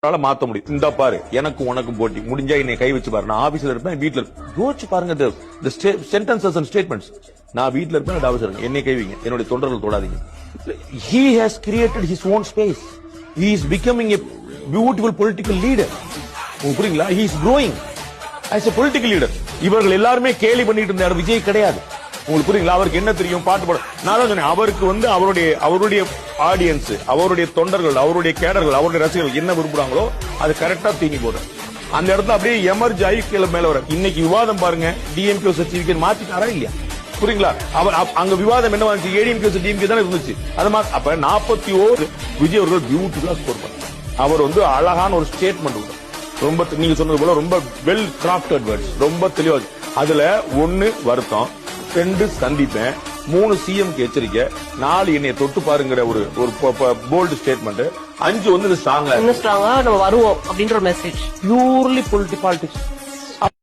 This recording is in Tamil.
மாத்த முடியும். இந்த பாரு எனக்கு உனக்கும் போட்டி முடிஞ்சா என்னை கை வச்சு பாரு. நான் ஆபீஸ்ல இருப்பேன், வீட்டுல இருப்பேன். யோசிச்சு பாருங்க சென்டென்சஸ் அண்ட் ஸ்டேட்மெண்ட்ஸ். நான் வீட்டுல இருப்பேன், ஆபீஸ்ல இருப்பேன். என்னை கைவிங்க, என்னுடைய தொண்டர்கள் தொடாதீங்க. He has created his own space. He is becoming a beautiful political leader. உங்களுக்கு புரியுங்களா? He is growing as a political leader. இவர்கள் எல்லாருமே கேலி பண்ணிட்டு இருந்தார். விஜய் கிடையாது. உங்களுக்கு புரியுங்களா? அவருக்கு என்ன தெரியும்? பாட்டு பாட. நான் தான் சொன்னேன், அவருக்கு அவருடைய ஆடியன்ஸ், அவருடைய தொண்டர்கள், அவருடைய கேடர்கள், அவருடைய ரசிகர்கள் என்ன விரும்புறாங்களோ அது கரெக்டா தீங்கி போடுற அந்த இடத்துல அப்படியே எமர்ஜ் ஆகி கீழே மேல வர. இன்னைக்கு விவாதம் பாருங்க, டிஎம்கே சர்டிபிகேட் மாத்திட்டாரா இல்லையா? புரியுங்களா? அவர் அங்க விவாதம் என்ன வந்துச்சு? ஏடிஎம்கே டிஎம்கே தானே இருந்துச்சு. அது அப்ப 41 விஜய் அவர்கள் பியூட்டிஃபுல்லா ஸ்கோர் பண்ணார். அவர் அழகான ஒரு ஸ்டேட்மெண்ட், ரொம்ப நீங்க சொன்னது போல ரொம்ப வெல் கிராஃப்டட் வேர்ட்ஸ், ரொம்ப தெளிவா. அதுல 1 வருத்தம், 2 சந்திப்பேன், 3 சிஎம்க்கு எச்சரிக்கை, 4 என்னைய தொட்டு பாருங்கிற ஒரு போல்டு ஸ்டேட்மெண்ட், 5 ஸ்ட்ராங்கா நம்ம வருவோம் அப்படின்ற மெசேஜ். Purely politics.